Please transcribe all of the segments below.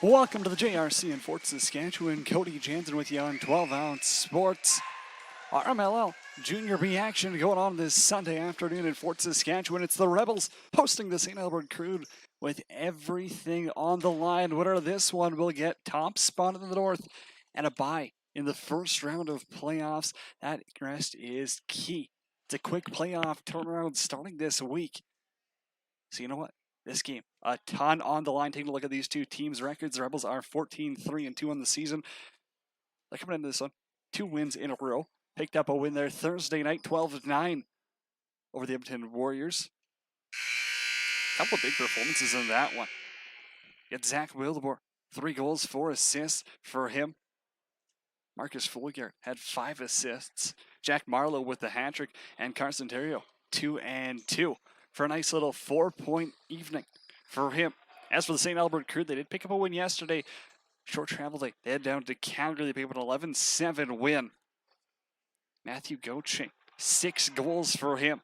Welcome to the JRC in Fort Saskatchewan. Cody Jansen with you on 12-ounce sports. RMLL Junior B action going on this Sunday afternoon in Fort Saskatchewan. It's the Rebels hosting the St. Albert Crude with everything on the line. Winner of this one will get top spot in the North and a bye in the first round of playoffs. That rest is key. It's a quick playoff turnaround starting this week. So you know what? This game, a ton on the line. Taking a look at these two teams' records. The Rebels are 14-3-2 on the season. They're coming into this one, 2 wins in a row. Picked up a win there Thursday night, 12-9 over the Edmonton Warriors. Couple of big performances in that one. Get Zach Wildeboer, 3 goals, 4 assists for him. Marcus Folgert had 5 assists. Jack Marlowe with the hat trick, and Carson Terrio, 2 and 2. For a nice little 4-point evening for him. As for the St. Albert Crude, they did pick up a win yesterday. Short travel day. They head down to Calgary. They pick up an 11-7 win. Matthew Gauthier, 6 goals for him.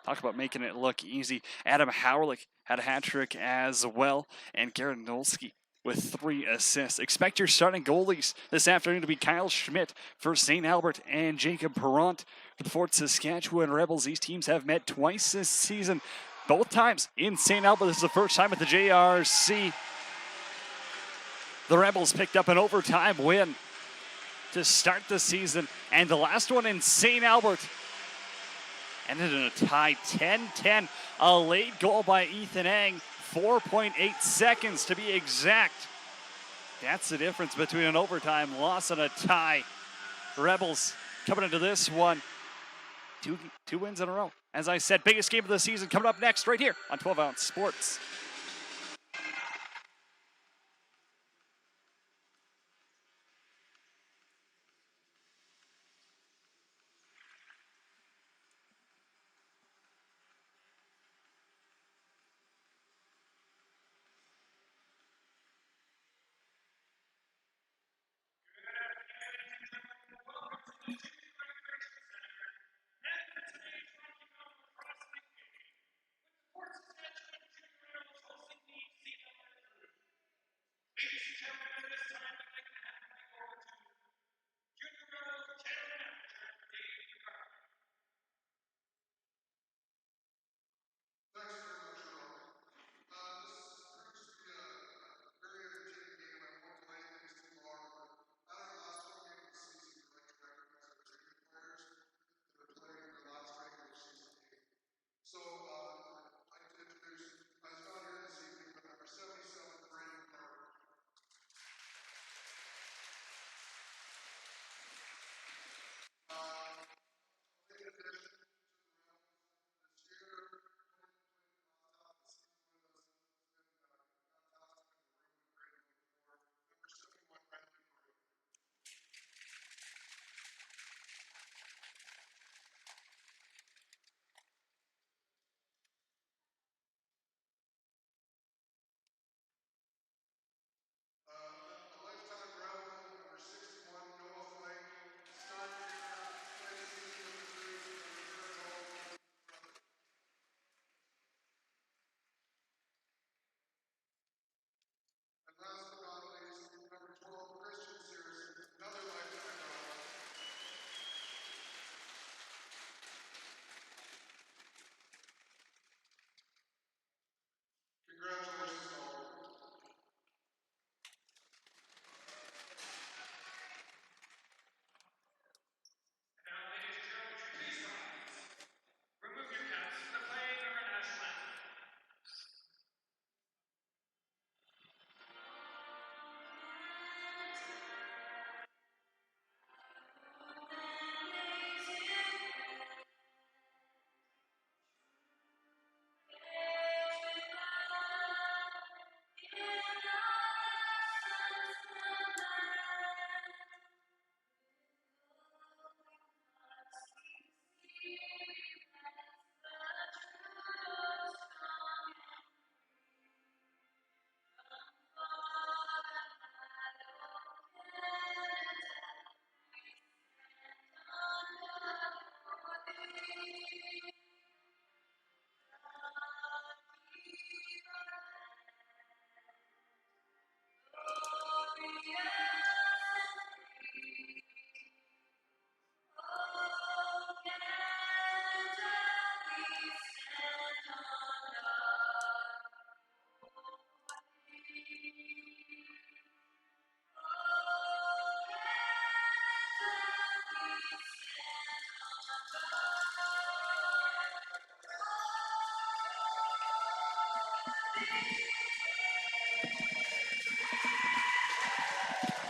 Talk about making it look easy. Adam Howrlich had a hat trick as well. And Garrett Nolsky with 3 assists. Expect your starting goalies this afternoon to be Kyle Schmidt for St. Albert and Jacob Perront for the Fort Saskatchewan Rebels. These teams have met twice this season, both times in St. Albert. This is the first time at the JRC. The Rebels picked up an overtime win to start the season, and the last one in St. Albert ended in a tie, 10-10. A late goal by Ethan Ang, 4.8 seconds to be exact. That's the difference between an overtime loss and a tie. Rebels coming into this one, two wins in a row. As I said, biggest game of the season coming up next right here on 12-ounce sports.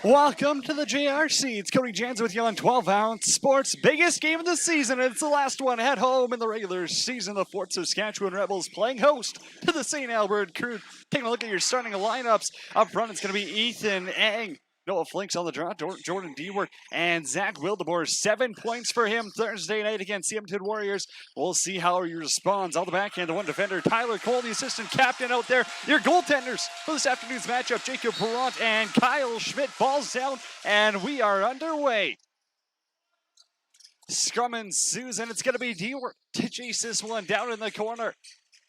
Welcome to the JRC. It's Cody Jansen with you on 12-ounce sports. Biggest game of the season, and it's the last one at home in the regular season. The Fort Saskatchewan Rebels playing host to the St. Albert Crude. Taking a look at your starting lineups. Up front, it's going to be Ethan Eng, Noah Flinks on the draw, Jordan Dewart, and Zach Wildeboer. 7 points for him Thursday night against the Edmonton Warriors. We'll see how he responds. On the back end, the one defender, Tyler Cole, the assistant captain out there. Your goaltenders for this afternoon's matchup, Jacob Perrant and Kyle Schmidt. Balls down, and we are underway. Scrum ensues, and it's going to be Dewart to chase this one down in the corner.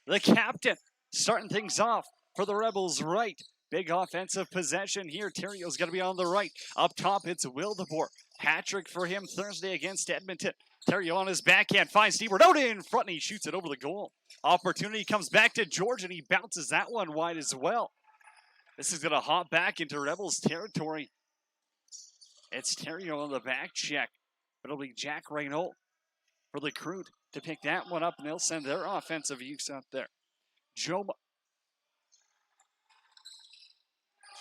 The captain starting things off for the Rebels right. Big offensive possession here. Terrio's going to be on the right. Up top, it's Wildeboer. Hat-trick for him Thursday against Edmonton. Terrio on his backhand finds Dewart out in front, and he shoots it over the goal. Opportunity comes back to George, and he bounces that one wide as well. This is going to hop back into Rebels territory. It's Terrio on the back check, but it'll be Jack Raynaud for the Crude to pick that one up, and they'll send their offensive use out there. Joma.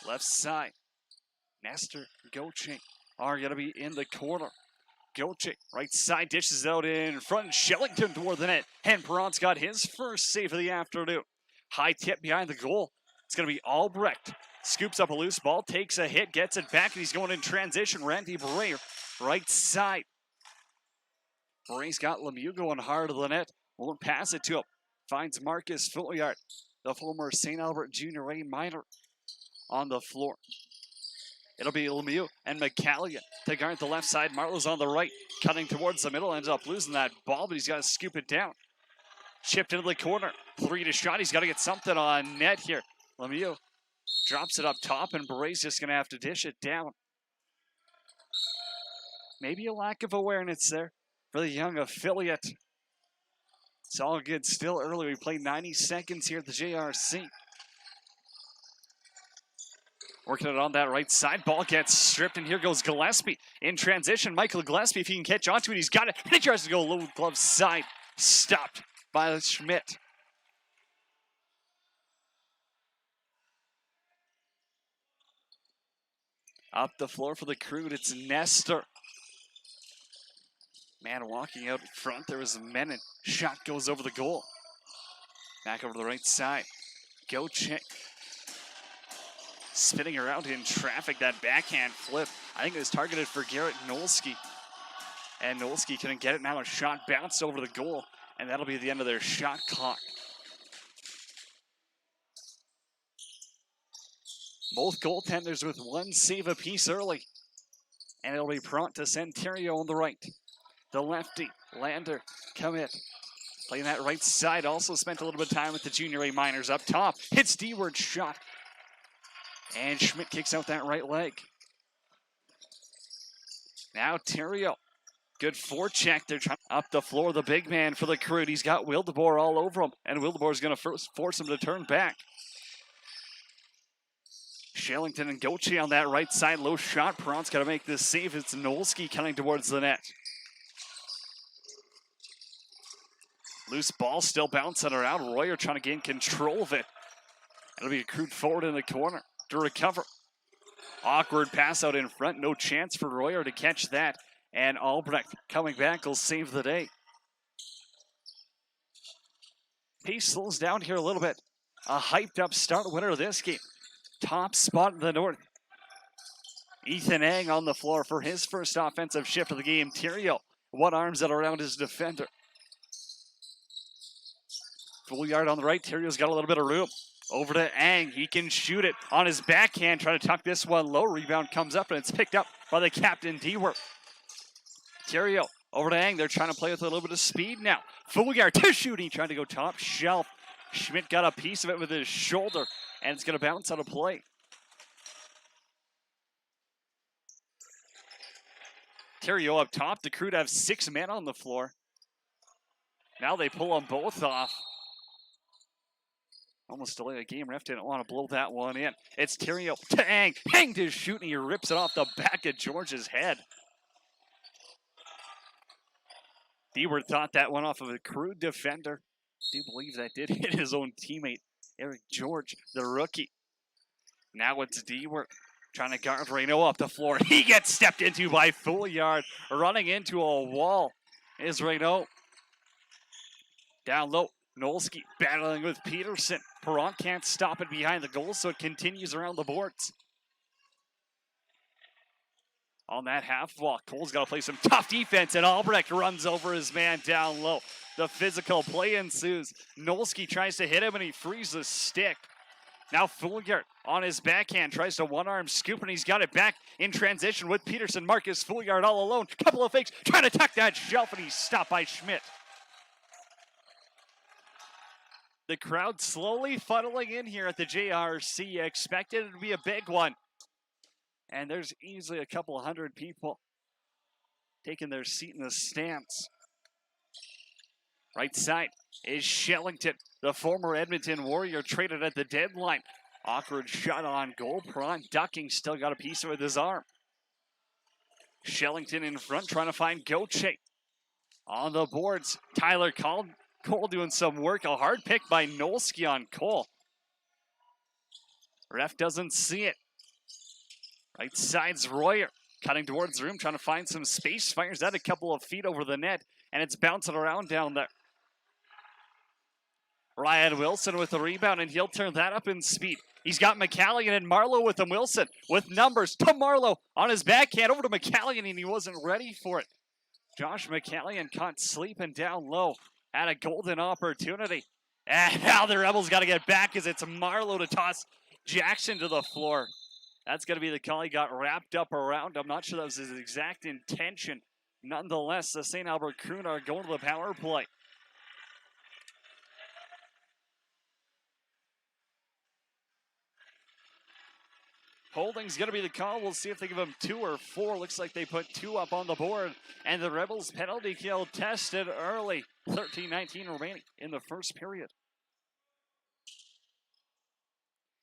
Left side. Nestor, Goche are going to be in the corner. Goche, right side, dishes out in front. Shellington toward the net. And Perrant's got his first save of the afternoon. High tip behind the goal. It's going to be Albrecht. Scoops up a loose ball, takes a hit, gets it back, and he's going in transition. Randy Bray, right side. Bray's got Lemieux going hard to the net. Won't pass it to him. Finds Marcus Folliard, the former St. Albert Junior A minor, on the floor. It'll be Lemieux and McCallion to guard the left side. Marlowe's on the right, cutting towards the middle. Ends up losing that ball, but he's got to scoop it down. Chipped into the corner. 3 to shot. He's got to get something on net here. Lemieux drops it up top, and Bray's just going to have to dish it down. Maybe a lack of awareness there for the young affiliate. It's all good. Still early. We played 90 seconds here at the JRC. Working it on that right side. Ball gets stripped, and here goes Gillespie in transition. Michael Gillespie, if he can catch onto it, he's got it. And he tries to go low glove side. Stopped by Schmidt. Up the floor for the Crude, it's Nestor. Man walking out in front. There was a Menon. Shot goes over the goal. Back over to the right side. Goche. Spinning around in traffic, that backhand flip. I think it was targeted for Garrett Nolski. And Nolski couldn't get it. Now a shot bounced over the goal, and that'll be the end of their shot clock. Both goaltenders with 1 save apiece early. And it'll be Perrant to send Terrio on the right. The lefty, Lander, commit. Playing that right side, also spent a little bit of time with the Junior A minors up top. Hits D-word shot. And Schmidt kicks out that right leg. Now Terrio. Good forecheck. They're trying up the floor. The big man for the Crude. He's got Wildeboer all over him. And Wildeboer's going to force him to turn back. Shellington and Goche on that right side. Low shot. Perrant's got to make this save. It's Nolski coming towards the net. Loose ball still bouncing around. Royer trying to gain control of it. It'll be a Crude forward in the corner to recover. Awkward pass out in front. No chance for Royer to catch that. And Albrecht coming back will save the day. Pace slows down here a little bit. A hyped up start winner of this game. Top spot in the north. Ethan Eng on the floor for his first offensive shift of the game. Terrio, one arms it around his defender. Folliard on the right. Terrio's got a little bit of room. Over to Eng. He can shoot it on his backhand. Trying to tuck this one low. Rebound comes up, and it's picked up by the captain, Dewart. Terrio over to Eng. They're trying to play with a little bit of speed now. Folliard to shooting. Trying to go top shelf. Schmidt got a piece of it with his shoulder, and it's going to bounce out of play. Terrio up top. The Crude have 6 men on the floor. Now they pull them both off. Almost delay the game. Ref didn't want to blow that one in. It's Terrio to Eng. Eng to shoot, and he rips it off the back of George's head. Dewart thought that one off of a Crude defender. I do believe that did hit his own teammate Eric George, the rookie. Now it's D-Work trying to guard Reno up the floor. He gets stepped into by Fouliard, running into a wall is Reno. Down low, Nolski battling with Peterson. Perron can't stop it behind the goal, so it continues around the boards. On that half wall, Cole's got to play some tough defense, and Albrecht runs over his man down low. The physical play ensues. Nolski tries to hit him, and he frees the stick. Now Fouliard on his backhand tries to one-arm scoop, and he's got it back in transition with Peterson. Marcus Fouliard all alone. Couple of fakes, trying to tuck that shelf, and he's stopped by Schmidt. The crowd slowly funneling in here at the JRC. Expected it to be a big one. And there's easily a couple hundred people taking their seat in the stands. Right side is Shellington, the former Edmonton Warrior, traded at the deadline. Awkward shot on goal. Perron ducking, still got a piece of it with his arm. Shellington in front, trying to find Goche. On the boards, Tyler Cole doing some work. A hard pick by Nolski on Cole. Ref doesn't see it. Right side's Royer, cutting towards the room, trying to find some space. Fires that a couple of feet over the net, and it's bouncing around down there. Ryan Wilson with the rebound, and he'll turn that up in speed. He's got McCallion and Marlowe with him. Wilson with numbers to Marlowe on his backhand over to McCallion, and he wasn't ready for it. Josh McCallion caught sleeping down low. Had a golden opportunity. And now the Rebels got to get back as it's Marlowe to toss Jackson to the floor. That's going to be the call. He got wrapped up around. I'm not sure that was his exact intention. Nonetheless, the St. Albert Crude are going to the power play. Holding's going to be the call. We'll see if they give him 2 or 4. Looks like they put 2 up on the board. And the Rebels penalty kill tested early. 13-19 remaining in the first period.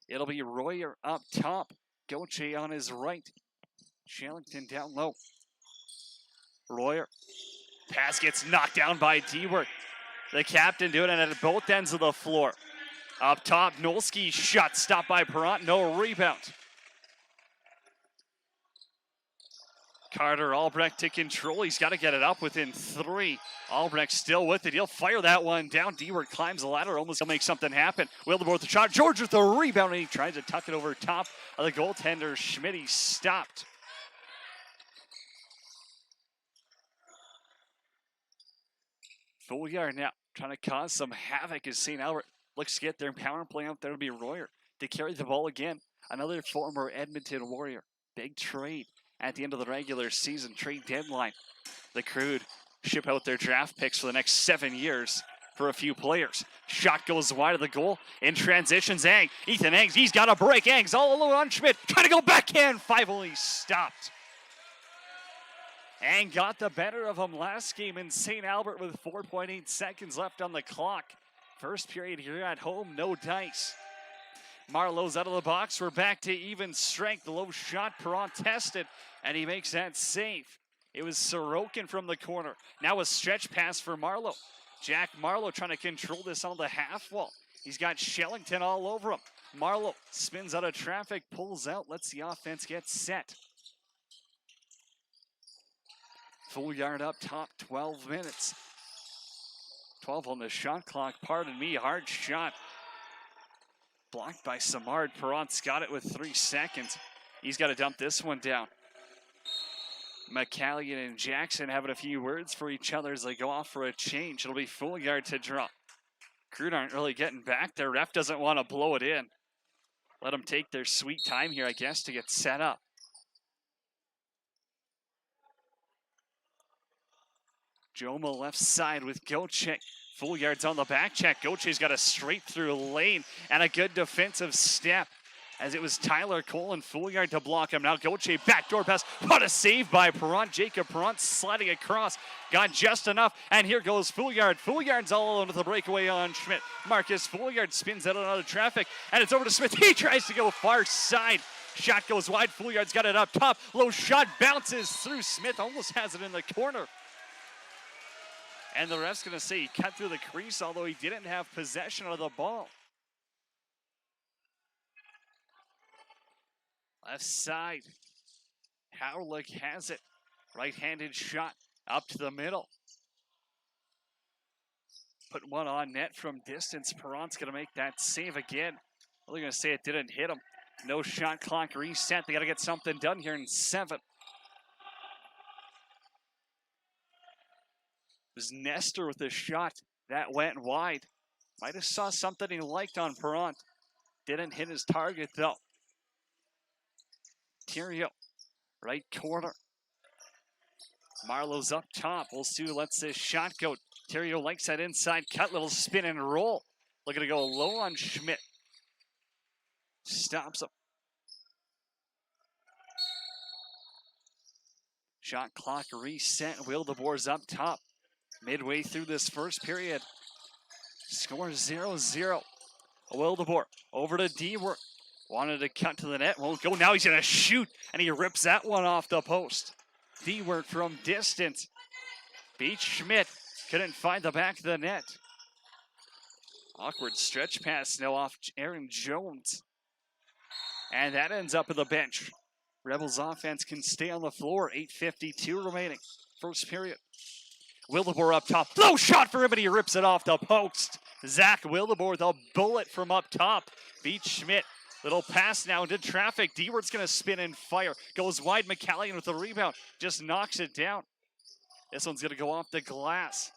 It'll be Royer up top. Goche on his right. Shellington down low. Royer. Pass gets knocked down by D-Work. The captain doing it at both ends of the floor. Up top, Nolski shot stopped by Perron. No rebound. Carter Albrecht to control. He's got to get it up within 3. Albrecht still with it. He'll fire that one down. D-Work climbs the ladder. Almost going to make something happen. Wildeboard with the shot. George with the rebound, and he tries to tuck it over top of the goaltender. Schmidt, he stopped. Fouliard now trying to cause some havoc as St. Albert looks to get their power play out there. To be Royer to carry the ball again. Another former Edmonton Warrior. Big trade at the end of the regular season trade deadline. The Crude ship out their draft picks for the next 7 years for a few players. Shot goes wide of the goal. In transitions, Ethan Engs, he's got a break. Engs all alone on Schmidt. Trying to go backhand. 5 only stopped. And got the better of him last game in St. Albert with 4.8 seconds left on the clock. First period here at home, no dice. Marlowe's out of the box. We're back to even strength. Low shot, Perron tested, and he makes that save. It was Sorokin from the corner. Now a stretch pass for Marlowe. Jack Marlowe trying to control this on the half wall. He's got Shellington all over him. Marlowe spins out of traffic, pulls out, lets the offense get set. Fouliard up top, 12 minutes. 12 on the shot clock, pardon me, hard shot. Blocked by Samard. Perron's got it with 3 seconds. He's got to dump this one down. McCallion and Jackson having a few words for each other as they go off for a change. It'll be Fouliard to draw. Crude aren't really getting back. Their ref doesn't want to blow it in. Let them take their sweet time here, I guess, to get set up. Joma left side with Goche. Fouliard's on the back check. Goche's got a straight through lane and a good defensive step as it was Tyler Cole and Fouliard to block him. Now Goche backdoor pass. What a save by Perron. Jacob Perron sliding across. Got just enough. And here goes Fouliard. Fouliard's all alone with a breakaway on Schmidt. Marcus Fouliard spins out of traffic. And it's over to Smith. He tries to go far side. Shot goes wide. Fouliard's got it up top. Low shot bounces through. Smith almost has it in the corner. And the ref's going to say he cut through the crease, although he didn't have possession of the ball. Left side. Howlick has it. Right-handed shot up to the middle. Put one on net from distance. Perron's going to make that save again. I'm going to say it didn't hit him. No shot clock reset. They got to get something done here in 7. It was Nestor with a shot that went wide. Might have saw something he liked on Perron. Didn't hit his target though. Theriault, right corner. Marlowe's up top. We'll see who lets this shot go. Theriault likes that inside cut, little spin and roll. Looking to go low on Schmidt. Stops him. Shot clock reset. Wildeboer's up top. Midway through this first period. Score 0-0. Wildeboer over to Dewart. Wanted to cut to the net. Won't go. Now he's going to shoot. And he rips that one off the post. Dewart from distance. Beats Schmidt. Couldn't find the back of the net. Awkward stretch pass now off Aaron Jones. And that ends up at the bench. Rebels offense can stay on the floor. 8:52 remaining. First period. Wildeboer up top. Low shot for him, and he rips it off the post. Zach Wildeboer, the bullet from up top. Beats Schmidt. Little pass now into traffic. Dewart's going to spin and fire. Goes wide. McCallion with the rebound. Just knocks it down. This one's going to go off the glass.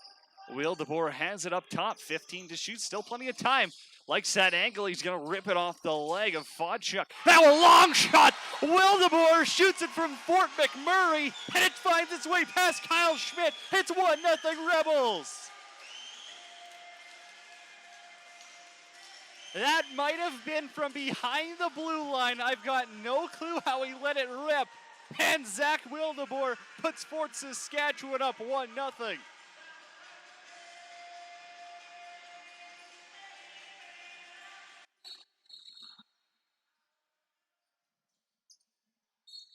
Wildeboer has it up top. 15 to shoot. Still plenty of time. Likes that angle. He's going to rip it off the leg of Fodchuk. Now a long shot. Wildeboer shoots it from Fort McMurray. And it finds its way past Kyle Schmidt. It's 1-0 Rebels. That might have been from behind the blue line. I've got no clue how he let it rip. And Zach Wildeboer puts Fort Saskatchewan up 1-0.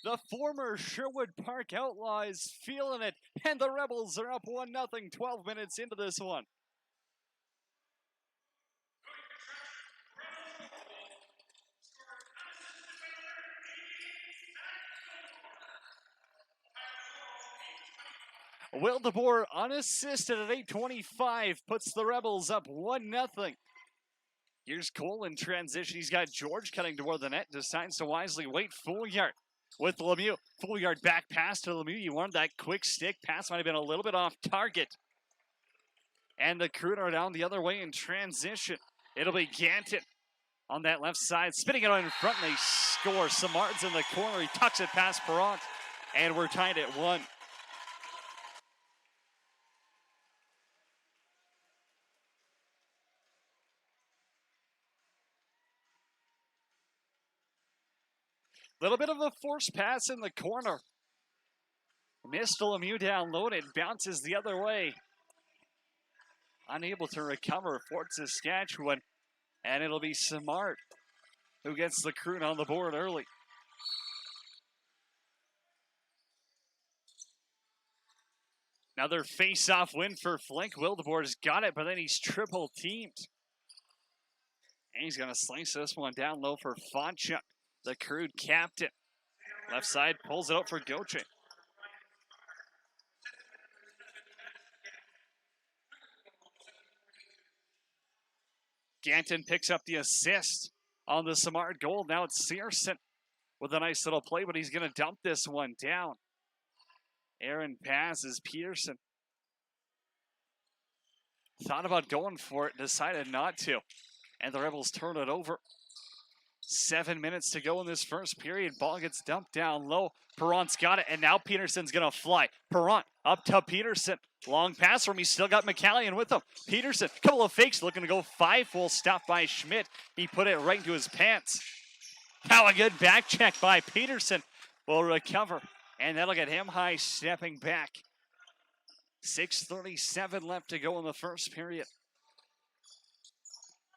The former Sherwood Park Outlaws feeling it, and the Rebels are up 1-0, 12 minutes into this one. Wildeboer unassisted at 8:25 puts the Rebels up 1-0. Here's Cole in transition. He's got George cutting toward the net. Decides to wisely wait. Fouillard with Lemieux. Fouillard back pass to Lemieux. You wanted that quick stick pass. Might have been a little bit off target. And the Crude are down the other way in transition. It'll be Ganton on that left side. Spinning it on in front, and they score. Samart's in the corner. He tucks it past Perron. And we're tied at 1. Little bit of a forced pass in the corner. Missed Lemieux down low. It bounces the other way. Unable to recover Fort Saskatchewan. And it'll be Samart who gets the Crude on the board early. Another face-off win for Flink. Wildeboer's got it, but then he's triple teamed. And he's going to slice this one down low for Fodchuk. The Crude captain. Left side pulls it out for Goche. Ganton picks up the assist on the Samart goal. Now it's Searson with a nice little play, but he's going to dump this one down. Aaron passes Peterson. Thought about going for it, decided not to. And the Rebels turn it over. 7 minutes to go in this first period. Ball gets dumped down low. Perron's got it, and now Peterson's going to fly. Perron up to Peterson. Long pass from him. He's still got McCallion with him. Peterson, couple of fakes, looking to go 5-full. Stop by Schmidt. He put it right into his pants. Now a good back check by Peterson. Will recover, and that'll get him high stepping back. 6:37 left to go in the first period.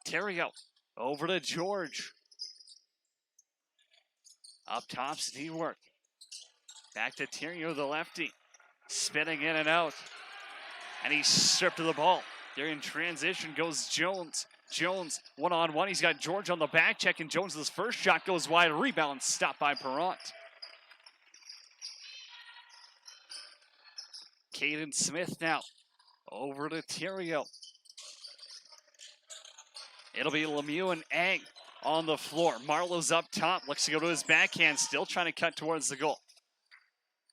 Theriault over to George. Up top, Stewart. Back to Theriault, the lefty. Spinning in and out. And he's stripped of the ball. There in transition goes Jones. Jones, one-on-one. He's got George on the back check, and Jones' first shot goes wide. Rebound stopped by Perrant. Caden Smith now over to Theriault. It'll be Lemieux and Eng on the floor. Marlowe's up top, looks to go to his backhand, still trying to cut towards the goal.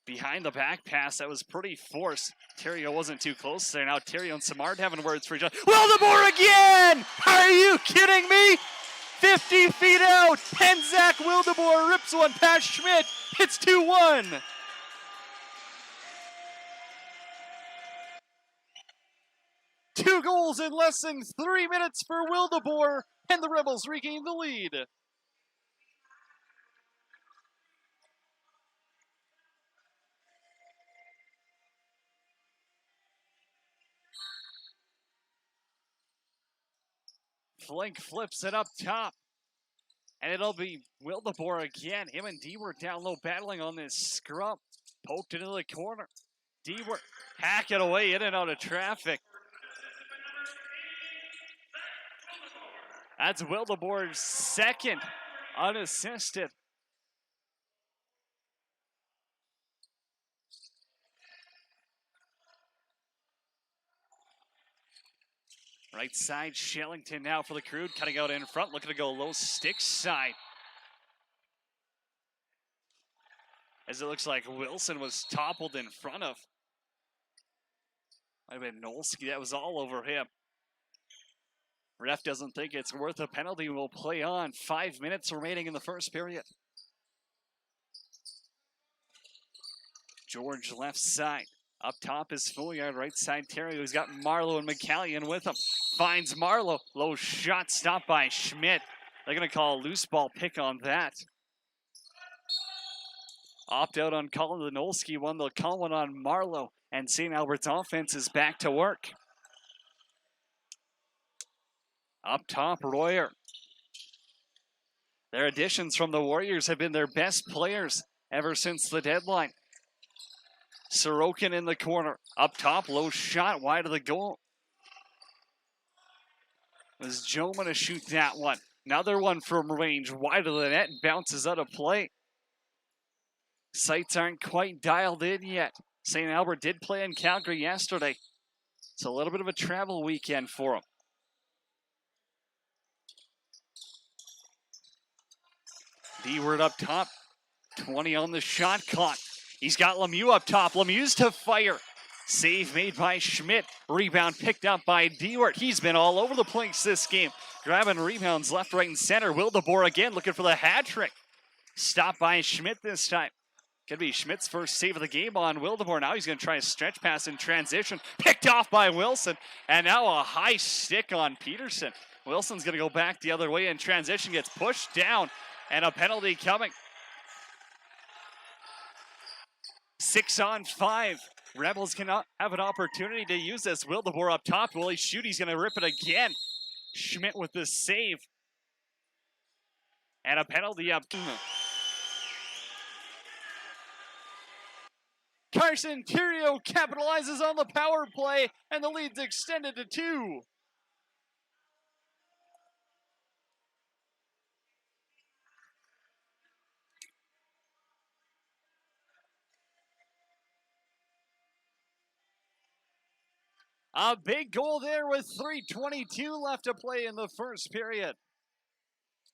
Behind the back pass, that was pretty forced. Theriault wasn't too close there. Now Theriault and Simard having words for each other. Wildeboer again! Are you kidding me? 50 feet out, and Zach Wildeboer rips one past Schmidt. It's 2-1. Two goals in less than 3 minutes for Wildeboer, and the Rebels regain the lead. Flink flips it up top, and it'll be Wildeboer again. Him and Dewar down low battling on this scrum. Poked into the corner. Dewar hack it away in and out of traffic. That's Wildeboer's second unassisted. Right side, Shellington now for the Crude, cutting out in front, looking to go low stick side. As it looks like Wilson was toppled in front of. Might have been Nolski, that was all over him. Ref doesn't think it's worth a penalty, will play on. 5 minutes remaining in the first period. George left side. Up top is Fouillard, right side Theriault. He's got Marlowe and McCallion with him. Finds Marlowe. Low shot stopped by Schmidt. They're going to call a loose ball pick on that. Opt out on calling the Nolski one. They'll call one on Marlowe. And St. Albert's offense is back to work. Up top, Royer. Their additions from the Warriors have been their best players ever since the deadline. Sorokin in the corner. Up top, low shot, wide of the goal. Was Joe going to shoot that one? Another one from range, wide of the net, and bounces out of play. Sights aren't quite dialed in yet. St. Albert did play in Calgary yesterday. It's a little bit of a travel weekend for them. D-word up top. 20 on the shot clock. He's got Lemieux up top. Lemieux's to fire. Save made by Schmidt. Rebound picked up by Dewart. He's been all over the place this game. Grabbing rebounds left, right, and center. Wildeboer again looking for the hat trick. Stopped by Schmidt this time. Could be Schmidt's first save of the game on Wildeboer. Now he's going to try a stretch pass in transition. Picked off by Wilson. And now a high stick on Peterson. Wilson's going to go back the other way in transition. Gets pushed down. And a penalty coming. 6-on-5. Rebels cannot have an opportunity to use this. Wildeboer up top. Will he shoot? He's going to rip it again. Schmidt with the save. And a penalty up. Carson Theriault capitalizes on the power play, and the lead's extended to 2. A big goal there with 3:22 left to play in the first period.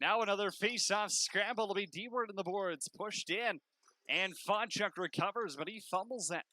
Now another face-off scramble to be D-word in the boards. Pushed in, and Fodchuk recovers, but he fumbles that.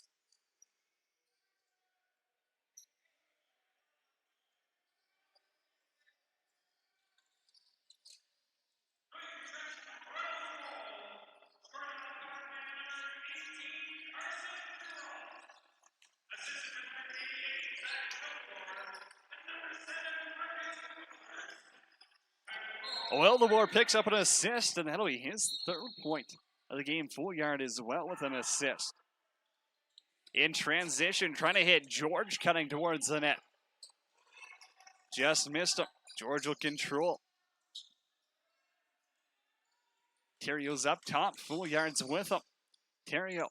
Wildeboer picks up an assist, and that'll be his 3rd point of the game. Fouillard as well with an assist. In transition, trying to hit George, cutting towards the net. Just missed him. George will control. Theriault's up top. Fouillard's with him. Theriault.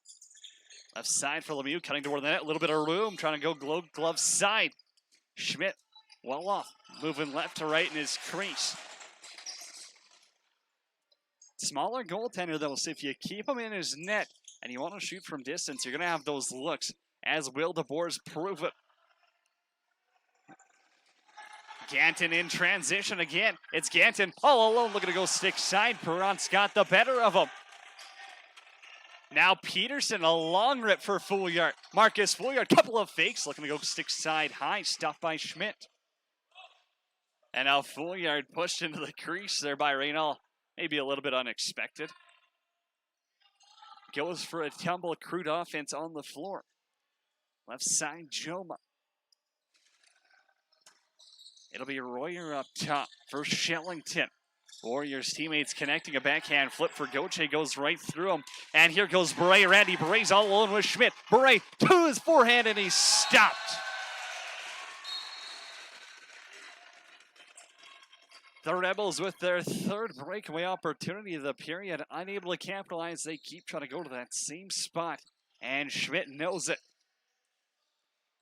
Left side for Lemieux, cutting toward the net. A little bit of room, trying to go glove side. Schmidt well off, moving left to right in his crease. Smaller goaltender, though, so if you keep him in his net and you want to shoot from distance, you're going to have those looks, as Will DeBoer's proven. Ganton in transition again. It's Ganton all alone, looking to go stick side. Perront's got the better of him. Now Peterson, a long rip for Fouillard. Marcus Fouillard, couple of fakes, looking to go stick side high, stopped by Schmidt. And now Fouillard pushed into the crease there by Reynal. Maybe a little bit unexpected. Goes for a tumble, Crude offense on the floor. Left side, Joma. It'll be Royer up top for Shellington. Warriors teammates connecting, a backhand flip for Gauthier, goes right through him. And here goes Beret, Randy Beret's all alone with Schmidt. Beret to his forehand and he's stopped. The Rebels with their third breakaway opportunity of the period, unable to capitalize. They keep trying to go to that same spot, and Schmidt knows it.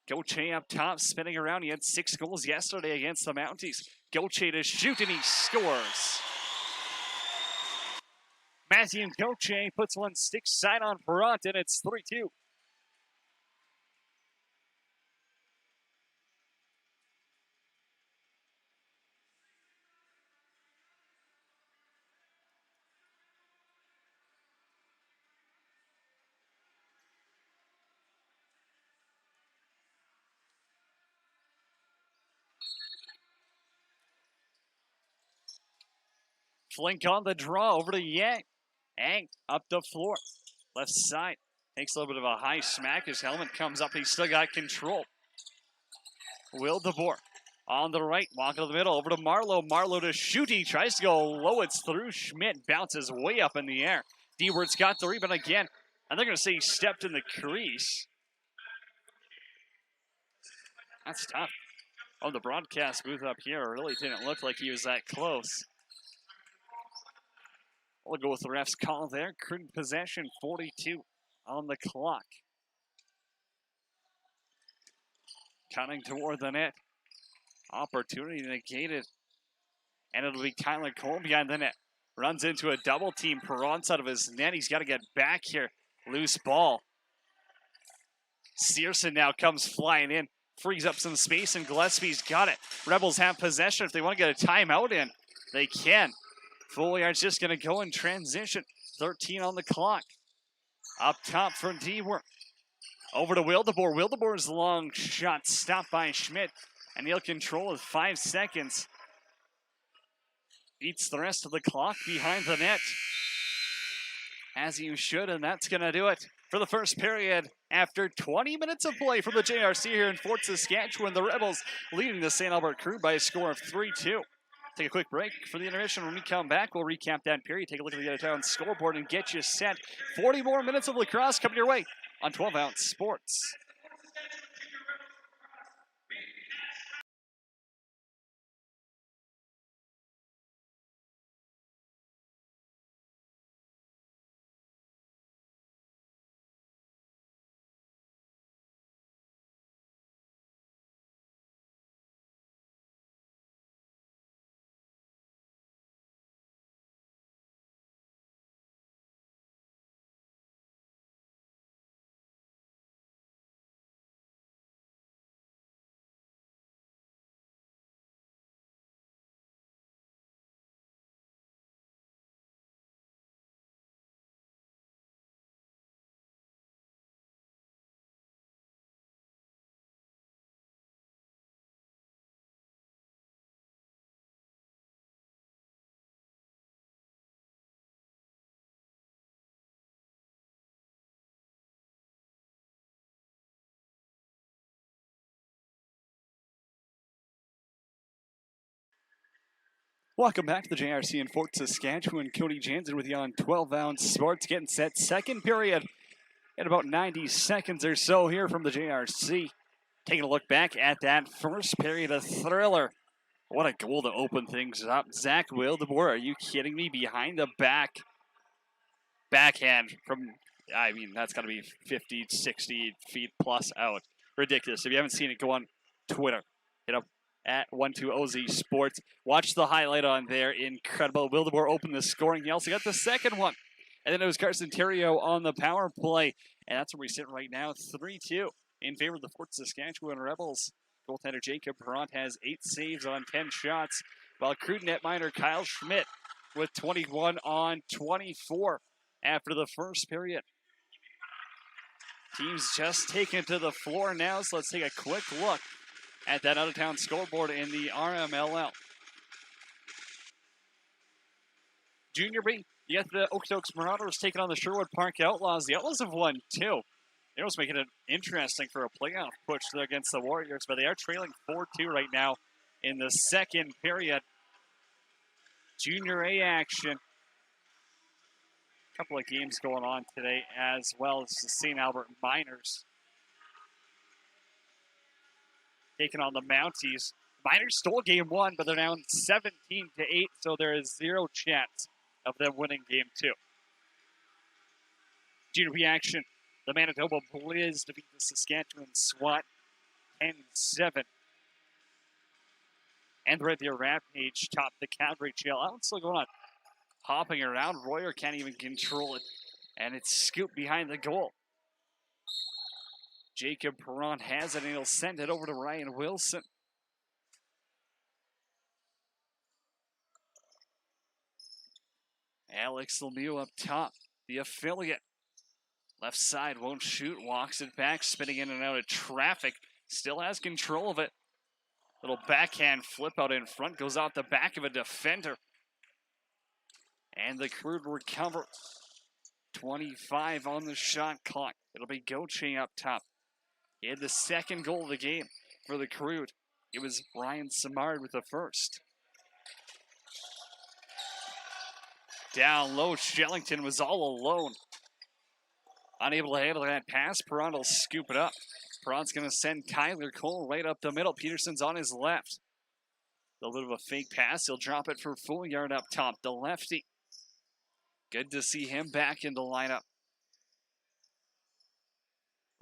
Gauthier up top, spinning around. He had 6 goals yesterday against the Mounties. Gauthier to shoot, and he scores. Matthew Gauthier puts one stick side on Perront, and it's 3-2. Flink on the draw over to Yang. Yang up the floor. Left side. Takes a little bit of a high smack. His helmet comes up. He's still got control. Will DeBoer on the right. Walking to the middle. Over to Marlowe. Marlowe to shoot. He tries to go low. It's through. Schmidt bounces way up in the air. D-Word's got the rebound again. And they're going to say he stepped in the crease. That's tough. Oh, the broadcast booth up here really didn't look like he was that close. We'll go with the ref's call there. Crude possession, 42 on the clock. Coming toward the net. Opportunity negated. And it'll be Tyler Cole behind the net. Runs into a double team. Perront's out of his net. He's got to get back here. Loose ball. Searson now comes flying in. Frees up some space, and Gillespie's got it. Rebels have possession. If they want to get a timeout in, they can. Fouillard's just going to go in transition. 13 on the clock. Up top for D-Word. Over to Will DeBoer. Will DeBoer's long shot stopped by Schmidt. And he'll control with 5 seconds. Eats the rest of the clock behind the net. As you should, and that's going to do it for the first period. After 20 minutes of play from the JRC here in Fort Saskatchewan, the Rebels leading the St. Albert Crude by a score of 3-2. Take a quick break for the intermission. When we come back, we'll recap that period, take a look at the out-of-town scoreboard, and get you set. 40 more minutes of lacrosse coming your way on 12-ounce Sports. Welcome back to the JRC in Fort Saskatchewan. Cody Jansen with you on 12-ounce Sports, getting set. Second period in about 90 seconds or so here from the JRC. Taking a look back at that first period, a thriller. What a goal to open things up. Zach Will DeBoer, are you kidding me? Behind the backhand from, I mean, that's got to be 50, 60 feet plus out. Ridiculous. If you haven't seen it, go on Twitter. Hit up at 12OZ Sports. Watch the highlight on there. Incredible. Wildeboer opened the scoring. He also got the second one. And then it was Carson Theriault on the power play. And that's where we sit right now, 3-2 in favor of the Fort Saskatchewan Rebels. Goaltender Jacob Perrant has 8 saves on 10 shots, while Crude netminder Kyle Schmidt with 21 on 24 after the first period. Teams just taking to the floor now, so let's take a quick look at that out-of-town scoreboard in the RMLL. Junior B, you got the Okotoks Marauders taking on the Sherwood Park Outlaws. The Outlaws have won 2. They're also making it interesting for a playoff push against the Warriors, but they are trailing 4-2 right now in the second period. Junior A action. A couple of games going on today, as well as the St. Albert Miners taking on the Mounties. Miners stole game 1, but they're now 17-8, so there is 0 chance of them winning game 2. Junior B action. The Manitoba Blizz defeat the Saskatchewan SWAT 10-7. And the Red Deer Rampage top the Calgary Chill. Out still going on. Hopping around. Royer can't even control it. And it's scooped behind the goal. Jacob Perrant has it and he'll send it over to Ryan Wilson. Alex Lemieux up top. The affiliate. Left side won't shoot, walks it back, spinning in and out of traffic. Still has control of it. Little backhand flip out in front, goes out the back of a defender. And the Crude recover. 25 on the shot clock. It'll be Gauthier up top. He had the second goal of the game for the Crude. It was Ryan Simard with the first. Down low, Shellington was all alone. Unable to handle that pass. Perrant will scoop it up. Perrant's going to send Tyler Cole right up the middle. Peterson's on his left. A little bit of a fake pass. He'll drop it for Fouillard up top. The lefty. Good to see him back in the lineup.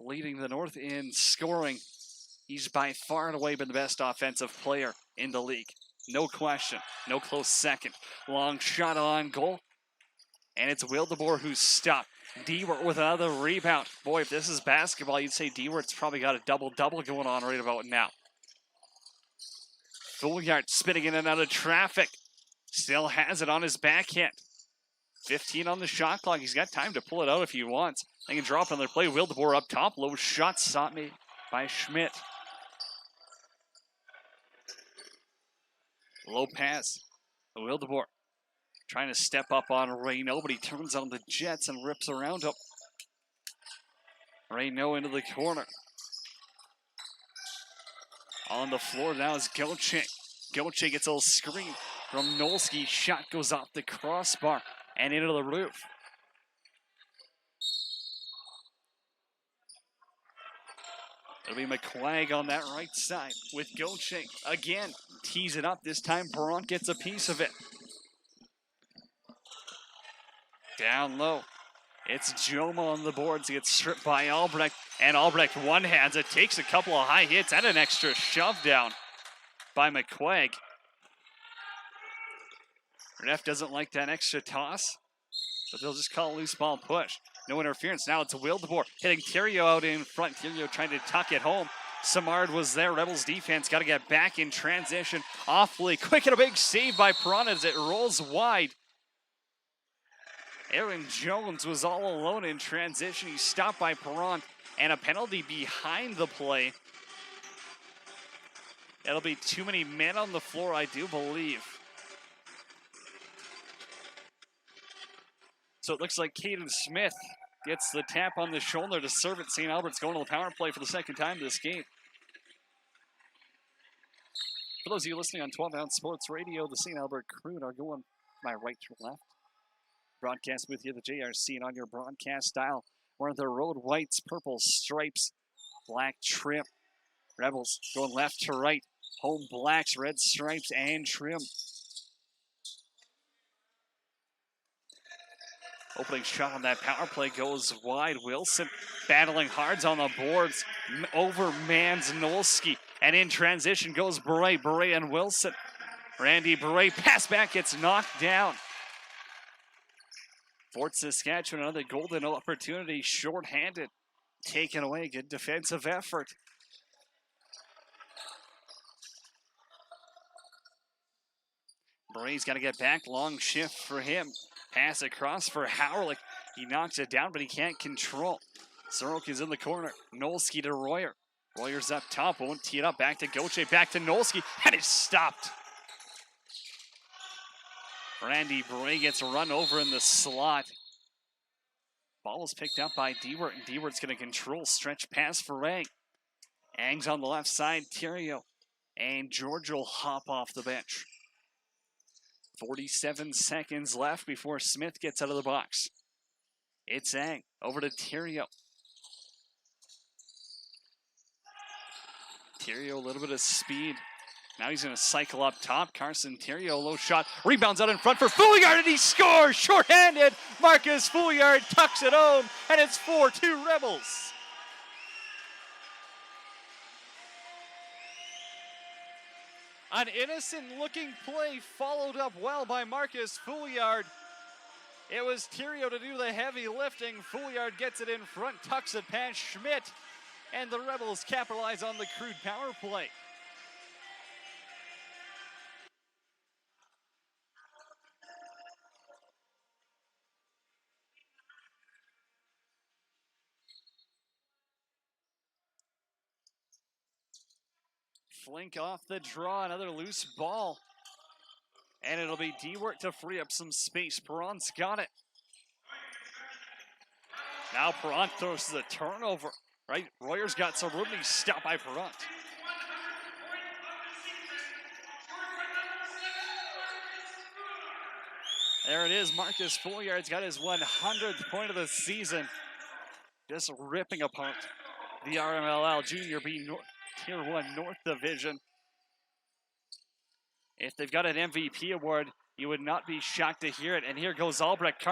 Leading the North in scoring. He's by far and away been the best offensive player in the league. No question. No close second. Long shot on goal. And it's Wildeboer who's stopped. Dewart with another rebound. Boy, if this is basketball, you'd say Dewart's probably got a double-double going on right about now. Fouillard spinning in and out of traffic. Still has it on his backhand. 15 on the shot clock. He's got time to pull it out if he wants. They can drop another play. Wildeboer up top. Low shot sought me by Schmidt. Low pass. Wildeboer trying to step up on Raynaud, but he turns on the Jets and rips around him. Raynaud into the corner. On the floor now is Gauthier. Gauthier gets a little screen from Nolsky. Shot goes off the crossbar and into the roof. It'll be McQuagg on that right side with Gauthier. Again, tees it up. This time Perrant gets a piece of it. Down low. It's Joma on the boards. He gets stripped by Albrecht. And Albrecht one-hands it. Takes a couple of high hits and an extra shove down by McQuagg. Ref doesn't like that extra toss, but they'll just call a loose ball push. No interference. Now it's Wildeboer hitting Theriault out in front. Theriault trying to tuck it home. Simard was there. Rebels defense got to get back in transition. Awfully quick and a big save by Perrant as it rolls wide. Aaron Jones was all alone in transition. He's stopped by Perrant, and a penalty behind the play. It'll be too many men on the floor, I do believe. So it looks like Caden Smith gets the tap on the shoulder to serve it. St. Albert's going to the power play for the second time this game. For those of you listening on 12-ounce Sports Radio, the St. Albert Crude are going my right to left. Broadcast with you, the JRC, and on your broadcast dial, we're the road whites, purple stripes, black trim. Rebels going left to right. Home blacks, red stripes, and trim. Opening shot on that power play goes wide. Wilson battling hard on the boards. Overmans Nolsky. And in transition goes Bure, and Wilson. Randy Bure, pass back, gets knocked down. Fort Saskatchewan, another golden opportunity, shorthanded. Taken away, good defensive effort. Bure's got to get back, long shift for him. Pass across for Howrlich. He knocks it down, but he can't control. Sorokin's in the corner. Nolski to Royer. Royer's up top, won't tee it up. Back to Gauthier, back to Nolski, and it's stopped. Randy Bure gets run over in the slot. Ball is picked up by Dewart, and Dewart's going to control stretch pass for Ang. Ang's on the left side, Theriault. And George will hop off the bench. 47 seconds left before Smith gets out of the box. It's Ang, over to Theriault. Theriault, a little bit of speed. Now he's going to cycle up top. Carson Theriault, low shot. Rebounds out in front for Fouillard, and he scores! Short-handed! Marcus Fouillard tucks it home, and it's 4-2 Rebels. An innocent-looking play followed up well by Marcus Fouillard. It was Theriault to do the heavy lifting. Fouillard gets it in front, tucks it past Schmidt, and the Rebels capitalize on the Crude power play. Flink off the draw, another loose ball. And it'll be Dewart to free up some space. Perron's got it. Now Perron throws the turnover, right? Royer's got some room, he's stopped by Perron. There it is, Marcus Fouillard's got his 100th point of the season. Just ripping apart the RMLL Junior B Tier 1 North Division. If they've got an MVP award, you would not be shocked to hear it. And here goes Albrecht.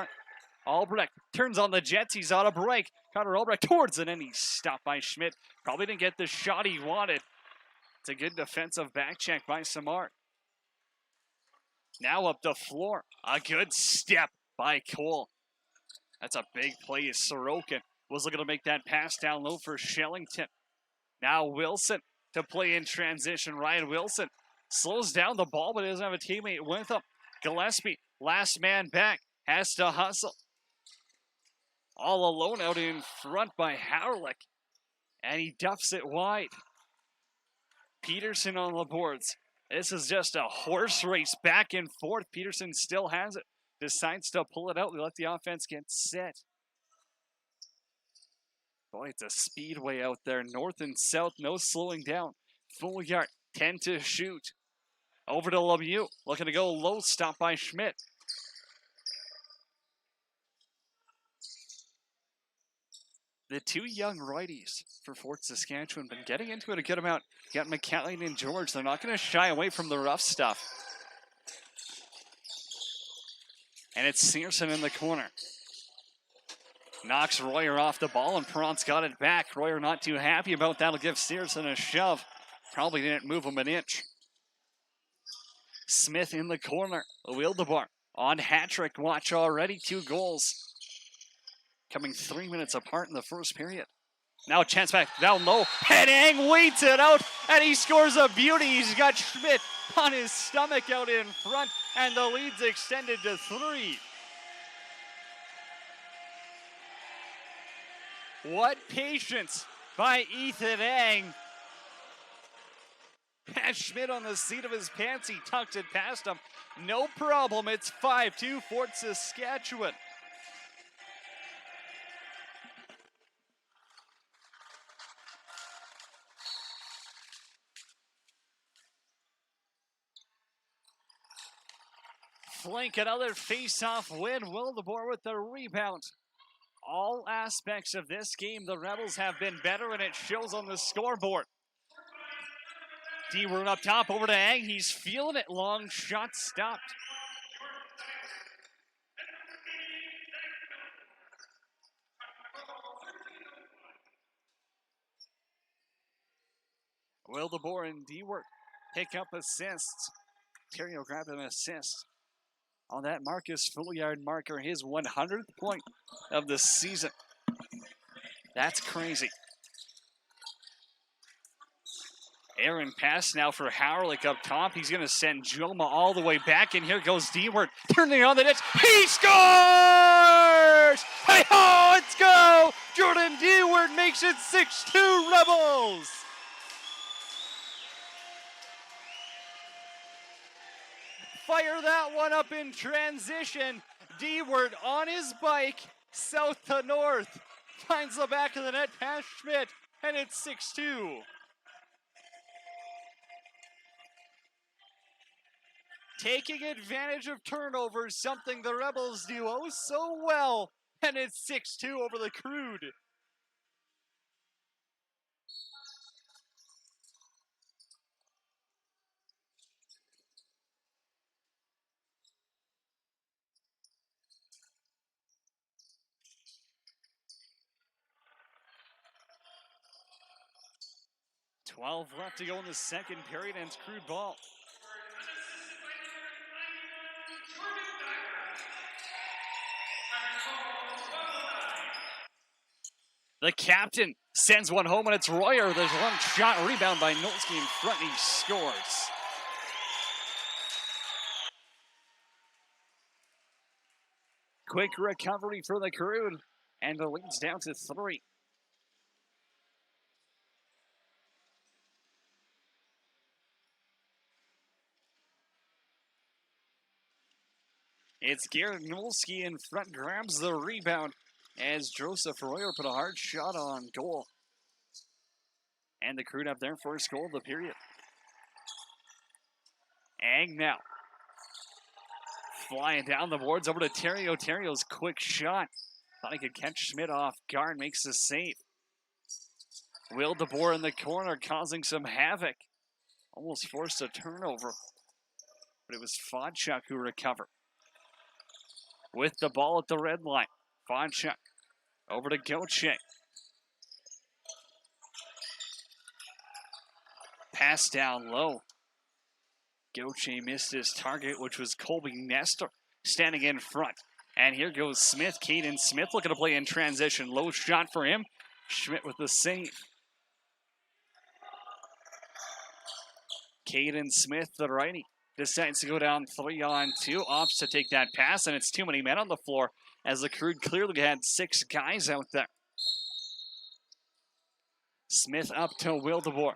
Albrecht turns on the Jets. He's on a break. Connor Albrecht towards it, and he's stopped by Schmidt. Probably didn't get the shot he wanted. It's a good defensive back check by Samar. Now up the floor. A good step by Cole. That's a big play. Sorokin was looking to make that pass down low for Shellington. Now Wilson to play in transition. Ryan Wilson slows down the ball, but he doesn't have a teammate with him. Gillespie, last man back, has to hustle. All alone out in front by Howrlich. And he duffs it wide. Peterson on the boards. This is just a horse race back and forth. Peterson still has it. Decides to pull it out. We let the offense get set. Boy, it's a speedway out there. North and south, no slowing down. Fouillard, 10 to shoot. Over to Lemieux, looking to go low, stopped by Schmidt. The two young righties for Fort Saskatchewan been getting into it a good amount. Got McCallion and George. They're not going to shy away from the rough stuff. And it's Searson in the corner. Knocks Royer off the ball, and Perron's got it back. Royer not too happy about that. Will give Searson a shove. Probably didn't move him an inch. Smith in the corner. Wildebar on hat-trick watch already. 2 goals. Coming 3 minutes apart in the first period. Now a chance back down low. And Ang waits it out, and he scores a beauty. He's got Schmidt on his stomach out in front, and the lead's extended to 3. What patience by Ethan Ang. Has Schmidt on the seat of his pants. He tucked it past him. No problem. It's 5-2 Fort Saskatchewan. Flank, another face-off win. Wildeboer with the rebound. All aspects of this game, the Rebels have been better, and it shows on the scoreboard. D-Word up top, over to Ang. He's feeling it. Long shot stopped. Will DeBoer and D-Word pick up assists. Terrio grabbed an assist on that Marcus Foolyard marker, his 100th point of the season. That's crazy. Aaron pass now for Howerlick up top. He's going to send Joma all the way back, and here goes D-Word turning on the net. He scores! Hey-ho, let's go! Jordan D-Word makes it 6-2 Rebels! Fire that one up in transition. D-Word on his bike, south to north. Finds the back of the net past Schmidt, and it's 6-2. Taking advantage of turnovers, something the Rebels do oh so well, and it's 6-2 over the Crude. .12 left to go in the second period, and it's Crude ball. The captain sends one home, and it's Royer. There's one shot, rebound by Nolsky in front, and he scores. Quick recovery for the Crude, and the lead's down to 3. It's Garrett Nolsky in front, grabs the rebound as Joseph Royer put a hard shot on goal. And the Crude have their first goal of the period. Ang now flying down the boards over to Terrio. Terrio's quick shot. Thought he could catch Schmidt off guard, makes the save. Will DeBoer in the corner causing some havoc. Almost forced a turnover. But it was Fodchuk who recovered. With the ball at the red line. Fodchuk over to Goche. Pass down low. Goche missed his target, which was Colby Nestor standing in front. And here goes Smith. Caden Smith looking to play in transition. Low shot for him. Schmidt with the save. Caden Smith, the righty, decides to go down 3-on-2. Opts to take that pass, and it's too many men on the floor as the Crude clearly had 6 guys out there. Smith up to Will DeBoer.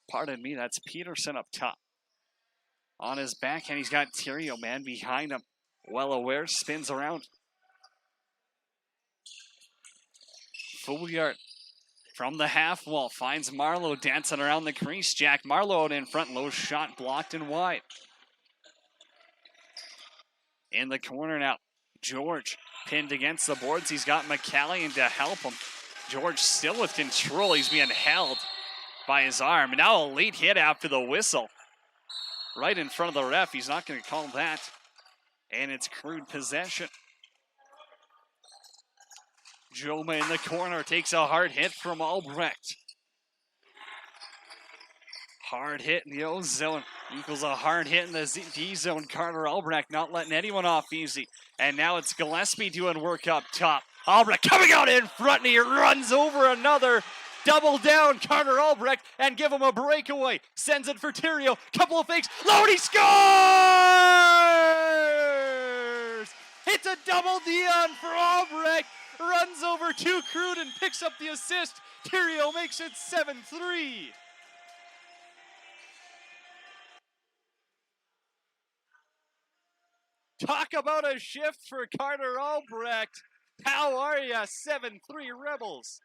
Pardon me, that's Peterson up top. On his backhand, he's got Terrio, man, behind him. Well aware, spins around. Fouillard from the half wall finds Marlowe dancing around the crease. Jack Marlowe out in front, low shot blocked and wide. In the corner now, George pinned against the boards. He's got McCallion to help him. George still with control. He's being held by his arm. Now a late hit after the whistle. Right in front of the ref. He's not going to call that. And it's Crude possession. Joma in the corner takes a hard hit from Albrecht. Hard hit in the O zone equals a hard hit in the D zone. Carter Albrecht not letting anyone off easy. And now it's Gillespie doing work up top. Albrecht coming out in front, and he runs over another. Double down, Carter Albrecht, and give him a breakaway. Sends it for Terrio. Couple of fakes. Lodi scores! It's a double Dion for Albrecht. Runs over 2 Crude and picks up the assist. Terrio makes it 7-3. Talk about a shift for Carter Albrecht. How are ya? 7-3 Rebels.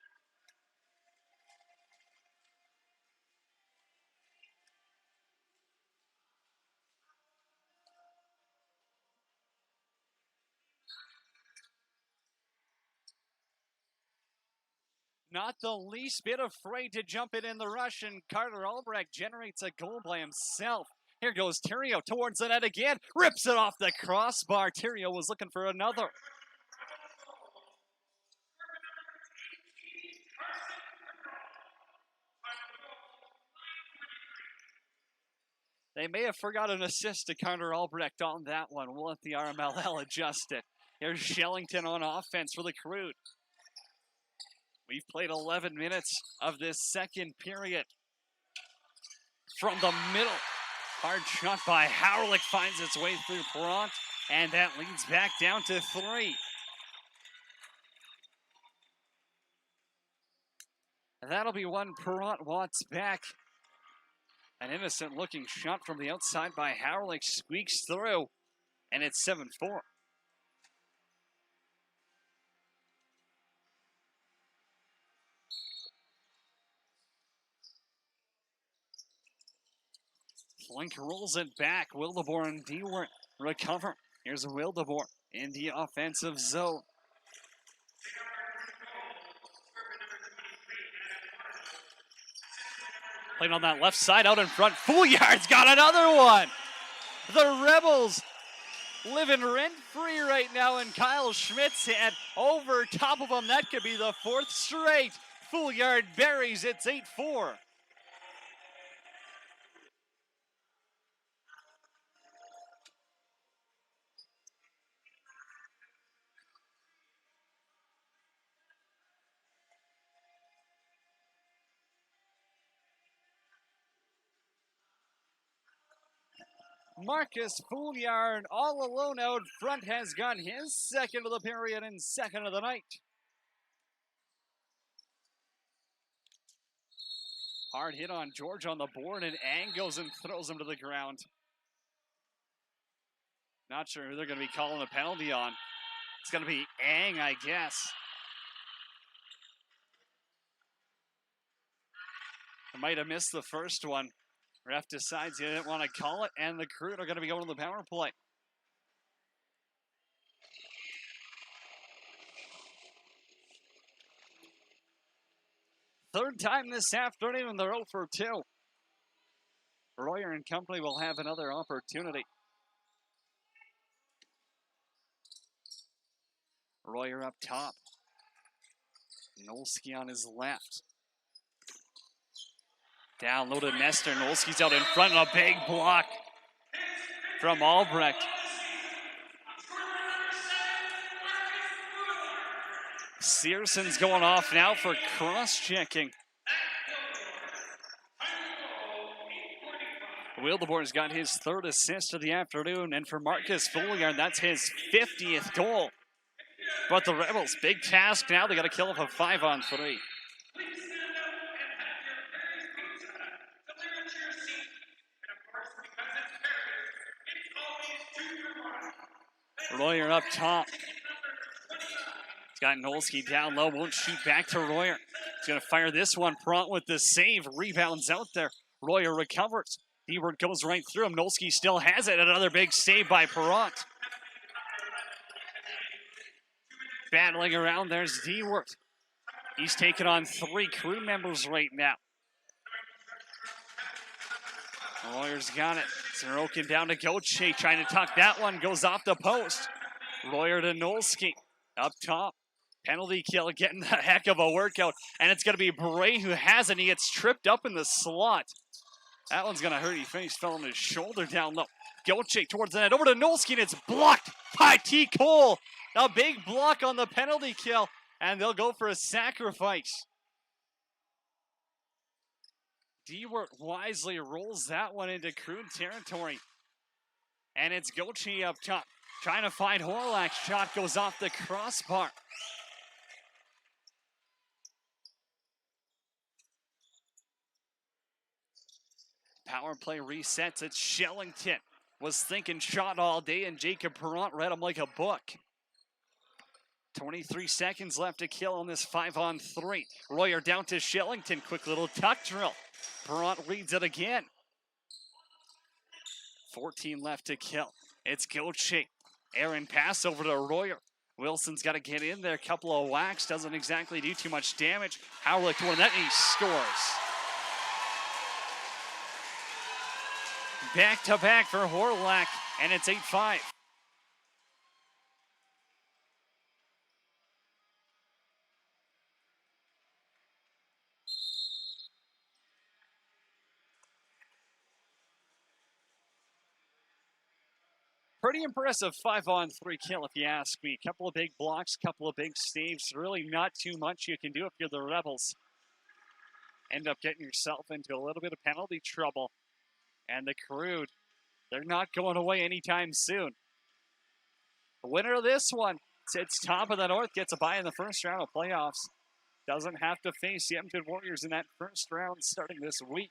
Not the least bit afraid to jump it in the rush, and Carter Albrecht generates a goal by himself. Here goes Terrio towards the net again. Rips it off the crossbar. Terrio was looking for another. They may have forgot an assist to Carter Albrecht on that one. We'll let the RMLL adjust it. Here's Shellington on offense for the Crude. We've played 11 minutes of this second period. From the middle, hard shot by Howrlich finds its way through Perrant, and that leads back down to 3. That'll be one Perrant wants back. An innocent-looking shot from the outside by Howrlich squeaks through, and it's 7-4. Flink rolls it back. Wildeboer and Dewart recover. Here's Wildeboer in the offensive zone. Playing on that left side out in front. Fouillard's got another one. The Rebels living rent-free right now in Kyle Schmidt's head. Over top of him, that could be the 4th straight. Fouillard buries, it's 8-4. Marcus Fouillard, all alone out front, has got his second of the period and second of the night. Hard hit on George on the board, and Ang goes and throws him to the ground. Not sure who they're going to be calling a penalty on. It's going to be Ang, I guess. I might have missed the first one. Ref decides he didn't want to call it, and the Crude are going to be going to the power play. Third time this afternoon, they're 0 for 2. Royer and company will have another opportunity. Royer up top. Nolski on his left. Downloaded Nestor. Nolski's out in front, and a big block from Albrecht. Searson's going off now for cross-checking. Wildeboer's got his 3rd assist of the afternoon, and for Marcus Fouillard, that's his 50th goal. But the Rebels, big task now. They got to kill off a 5-on-3. Royer up top. He's got Nolski down low, won't shoot back to Royer. He's going to fire this one. Perrant with the save, rebounds out there. Royer recovers. Dewart goes right through him. Nolski still has it. Another big save by Perrant. Battling around, there's Dewart. He's taking on 3 crew members right now. Royer's got it. Sorokin down to Gauthier, trying to tuck that one, goes off the post. Royer to Nolski, up top. Penalty kill, getting a heck of a workout, and it's going to be Bray who has it. He gets tripped up in the slot. That one's going to hurt. He fell on his shoulder down low. Gauthier towards the net, over to Nolski, and it's blocked by T. Cole. A big block on the penalty kill, and they'll go for a sacrifice. Dewart wisely rolls that one into Crude territory. And it's Gauthier up top, trying to find Horlak. Shot goes off the crossbar. Power play resets. It's Shellington. Was thinking shot all day, and Jacob Perrant read him like a book. 23 seconds left to kill on this 5-on-3. Royer down to Shellington. Quick little tuck drill. Perrant leads it again. 14 left to kill. It's Gauthier. Aaron pass over to Royer. Wilson's got to get in there. Couple of whacks. Doesn't exactly do too much damage. Howrlich to one that, and he scores. Back-to-back for Horlak, and it's 8-5. Pretty impressive 5-on-3 kill, if you ask me. Couple of big blocks, couple of big staves. Really not too much you can do if you're the Rebels. End up getting yourself into a little bit of penalty trouble. And the Crude, they're not going away anytime soon. The winner of this one sits top of the North, gets a bye in the first round of playoffs. Doesn't have to face the Edmonton Warriors in that first round starting this week.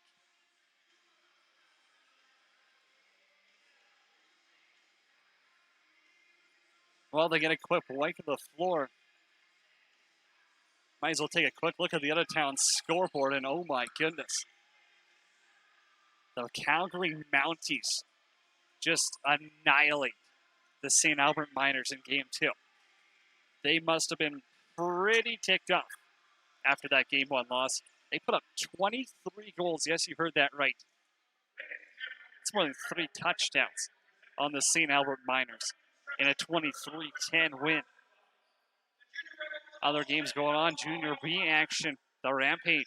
Well, they get a quick wipe of the floor. Might as well take a quick look at the other town's scoreboard, and oh my goodness. The Calgary Mounties just annihilate the St. Albert Miners in Game 2. They must have been pretty ticked off after that Game 1 loss. They put up 23 goals. Yes, you heard that right. It's more than 3 touchdowns on the St. Albert Miners in a 23-10 win. Other games going on. Junior B action. The Rampage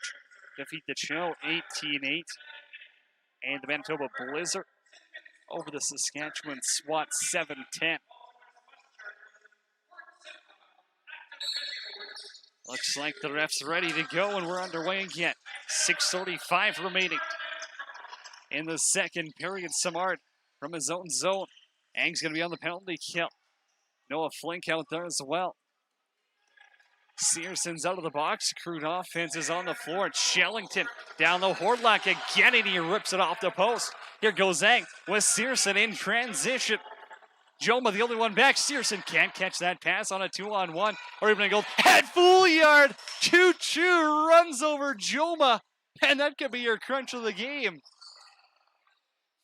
defeat the Chill 18-8. And the Manitoba Blizzard over the Saskatchewan SWAT 7-10. Looks like the ref's ready to go, and we're underway again. 6:35 remaining in the second period. Samard from his own zone. Ang's going to be on the penalty kill. Noah Flink out there as well. Searson's out of the box. Crude offense is on the floor. Shellington down the Hordlack again, and he rips it off the post. Here goes Ang with Searson in transition. Joma, the only one back. Searson can't catch that pass on a 2-on-1 or even a goal. Head full yard. Choo-choo runs over Joma, and that could be your crunch of the game.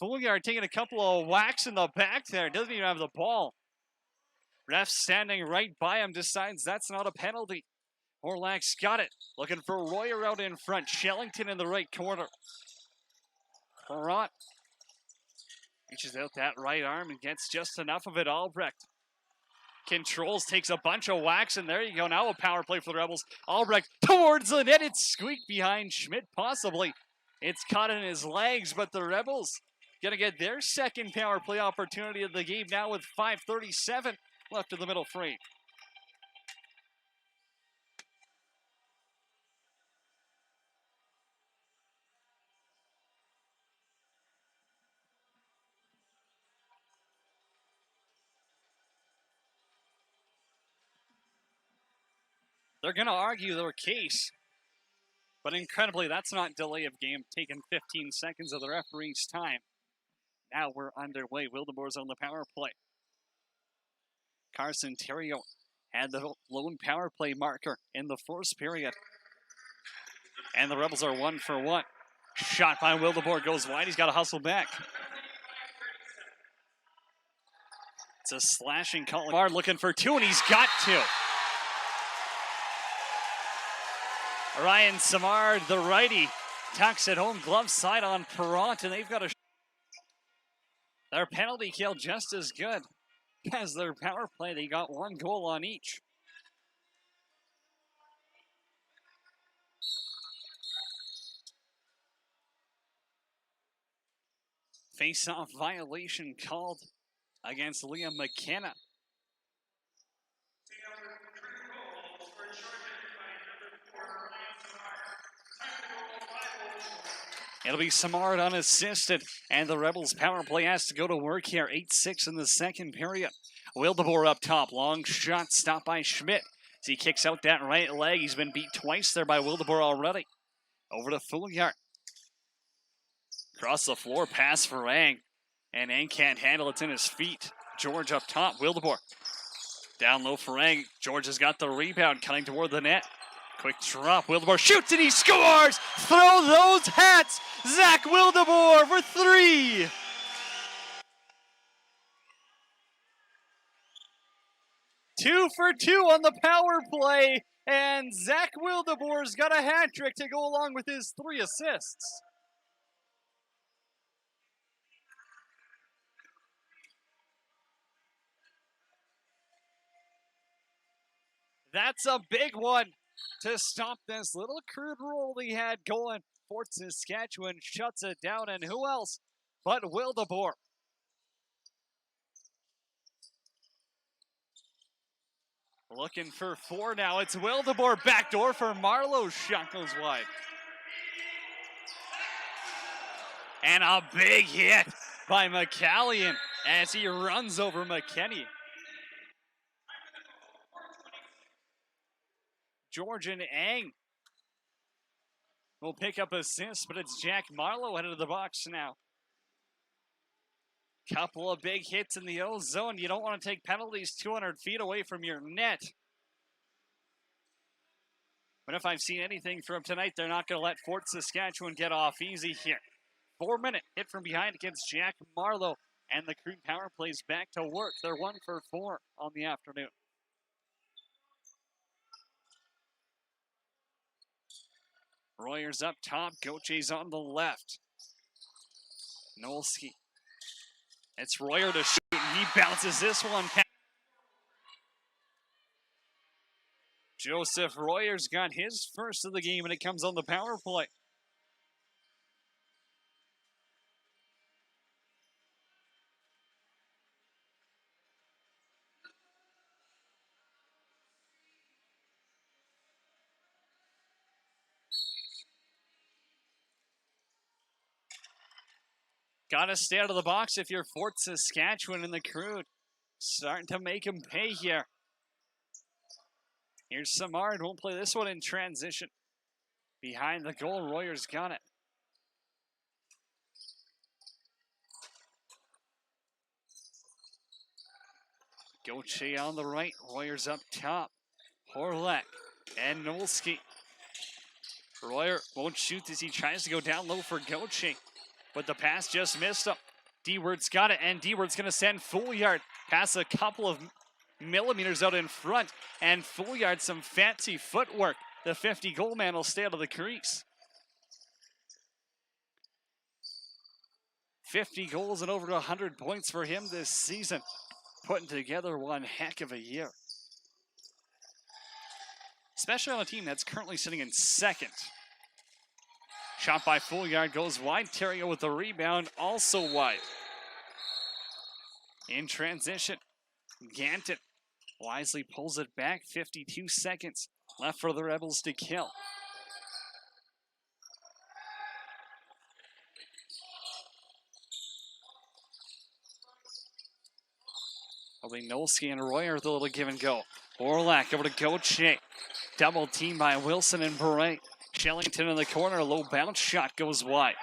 Fouliard taking a couple of whacks in the back there. Doesn't even have the ball. Ref standing right by him decides that's not a penalty. Orlack's got it. Looking for Royer out in front. Shellington in the right corner. Perrott reaches out that right arm and gets just enough of it. Albrecht controls, takes a bunch of whacks, and there you go. Now a power play for the Rebels. Albrecht towards the net. It's squeaked behind Schmidt, possibly. It's caught in his legs, but the Rebels going to get their second power play opportunity of the game now with 5:37 left in the middle frame. They're going to argue their case, but incredibly, that's not delay of game, taking 15 seconds of the referee's time. Now we're underway. Wildebor's on the power play. Carson Terrio had the lone power play marker in the first period. And the Rebels are 1 for 1. Shot by Wildebor goes wide. He's got to hustle back. It's a slashing call. Bard looking for 2, and he's got 2. Ryan Samard, the righty, tucks it home, glove side on Perrott, and they've got a... Their penalty kill just as good as their power play. They got 1 goal on each. Face-off violation called against Liam McKenna. It'll be Samard unassisted, and the Rebels power play has to go to work here. 8-6 in the second period. Wildebor up top. Long shot stopped by Schmidt as he kicks out that right leg. He's been beat twice there by Wildebor already. Over to Fouliard. Across the floor, pass for Ang. And Ang can't handle it. It's in his feet. George up top. Wildebor down low for Ang. George has got the rebound coming toward the net. Quick drop. Wildebor shoots and he scores! Throw those hats! Zach Wildebor for 3! Two for 2 on the power play, and Zach Wildebor's got a hat trick to go along with his 3 assists. That's a big one to stop this little Crude roll he had going. Fort Saskatchewan shuts it down, and who else but Wildebor? Looking for 4 now. It's Wildeboer. Backdoor for Marlowe. Shot goes wide. And a big hit by McCallion as he runs over McKinney. Georgian Ang will pick up assists, but it's Jack Marlowe headed to the box now. Couple of big hits in the O zone. You don't want to take penalties 200 feet away from your net. But if I've seen anything from tonight, they're not going to let Fort Saskatchewan get off easy here. 4-minute hit from behind against Jack Marlowe. And the Crude power plays back to work. They're 1 for 4 on the afternoon. Royers up top. Gauthiers on the left. Nolski. It's Royer to shoot, and he bounces this one. Joseph Royer's got his first of the game, and it comes on the power play. Got to stay out of the box if you're Fort Saskatchewan in the Crude. Starting to make him pay here. Here's Samard. Won't play this one in transition. Behind the goal, Royer's got it. Gauthier on the right. Royer's up top. Horlak and Nolski. Royer won't shoot as he tries to go down low for Gauthier. But the pass just missed him. D-Word's got it, and D-Word's going to send Fouillard past a couple of millimeters out in front. And Fouillard, some fancy footwork. The 50-goal man will stay out of the crease. 50 goals and over 100 points for him this season. Putting together one heck of a year. Especially on a team that's currently sitting in second. Shot by Fouillard goes wide. Theriault with the rebound, also wide. In transition, Ganton wisely pulls it back. 52 seconds left for the Rebels to kill. Probably Nolski and Royer with a little give and go. Orlak over to Gauthier. Double team by Wilson and Beret. Shellington in the corner, low bounce shot goes wide.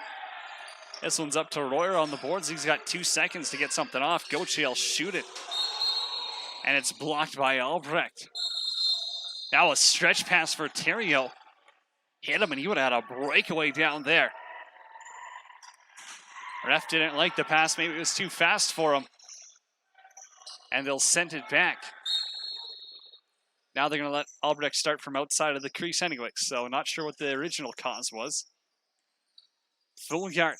This one's up to Royer on the boards. He's got 2 seconds to get something off. Gauthier will shoot it. And it's blocked by Albrecht. Now a stretch pass for Theriault. Hit him and he would have had a breakaway down there. Ref didn't like the pass. Maybe it was too fast for him. And they'll send it back. Now they're going to let Albrecht start from outside of the crease anyway, so not sure what the original cause was. Fouillard,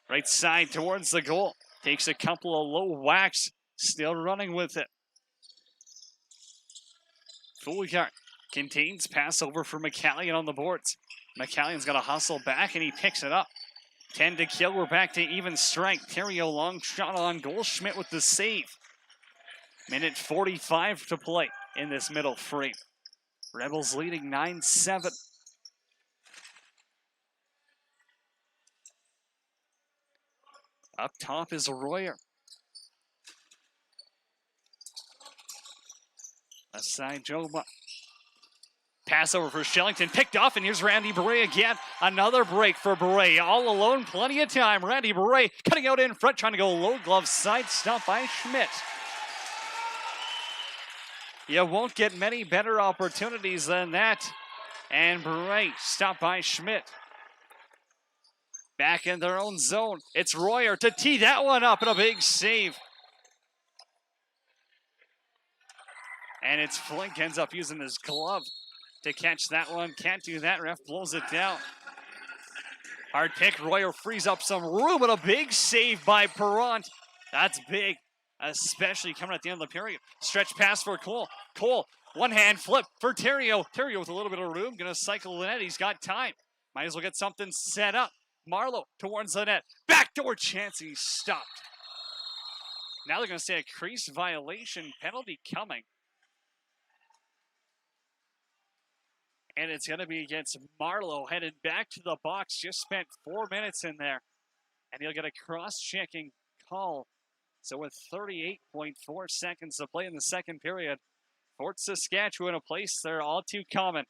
right side towards the goal. Takes a couple of low whacks, still running with it. Fouillard contains, pass over for McCallion on the boards. McCallion's got to hustle back, and he picks it up. 10 to kill, we're back to even strength. Theriault long shot on goal. Schmidt with the save. Minute 45 to play in this middle frame. Rebels leading 9-7. Up top is Royer. Left side, Joba. Pass over for Shellington, picked off, and here's Randy Beret again. Another break for Beret, all alone, plenty of time. Randy Beret cutting out in front, trying to go low glove side, stopped by Schmidt. You won't get many better opportunities than that. And Beret stopped by Schmidt. Back in their own zone. It's Royer to tee that one up, and a big save. And it's Flink ends up using his glove to catch that one. Can't do that. Ref blows it down. Hard pick. Royer frees up some room, and a big save by Perrant. That's big, especially coming at the end of the period. Stretch pass for Cole. Cole, one hand flip for Theriault. Theriault with a little bit of room. Going to cycle the net. He's got time. Might as well get something set up. Marlowe towards the net. Backdoor chance, and he's stopped. Now they're going to say a crease violation penalty coming. And it's going to be against Marlowe, headed back to the box. Just spent 4 minutes in there. And he'll get a cross-checking call. So with 38.4 seconds to play in the second period, Fort Saskatchewan, a place they're all too common,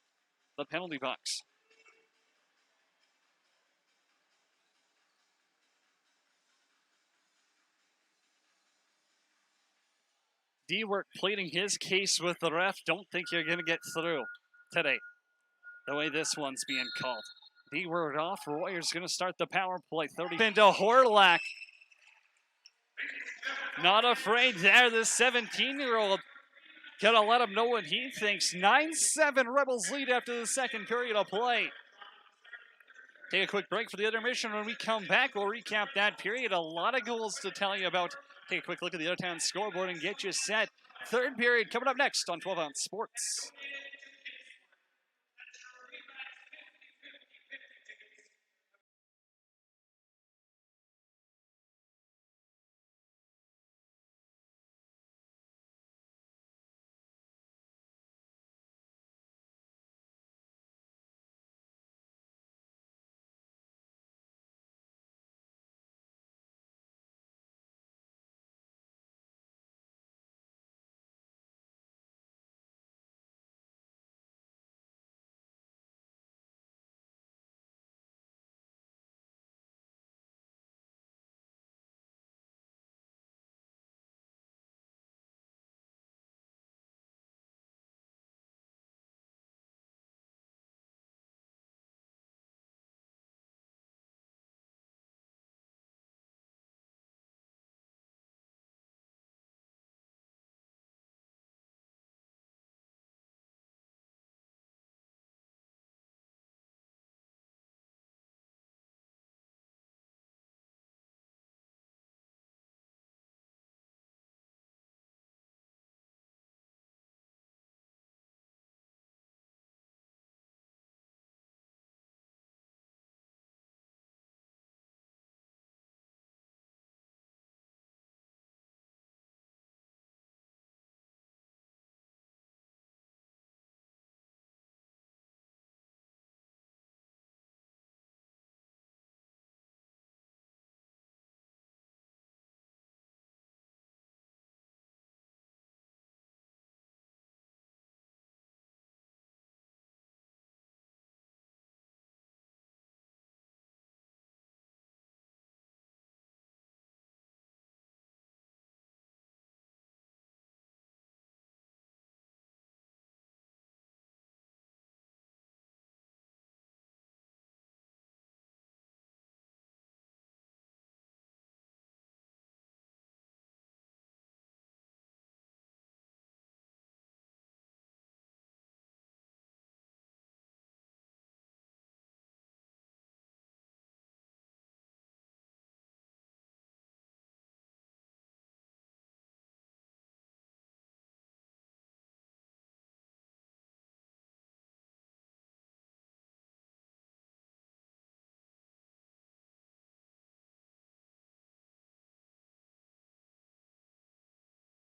the penalty box. D-Work pleading his case with the ref. Don't think you're going to get through today, the way this one's being called. D-Word off. Royer's going to start the power play. 30 into Horlack. Not afraid there, this 17-year-old. Gonna let him know what he thinks. 9-7 Rebels lead after the second period of play. Take a quick break for the intermission. When we come back, we'll recap that period. A lot of goals to tell you about. Take a quick look at the Ottertown scoreboard and get you set. Third period coming up next on 12 Ounce Sports.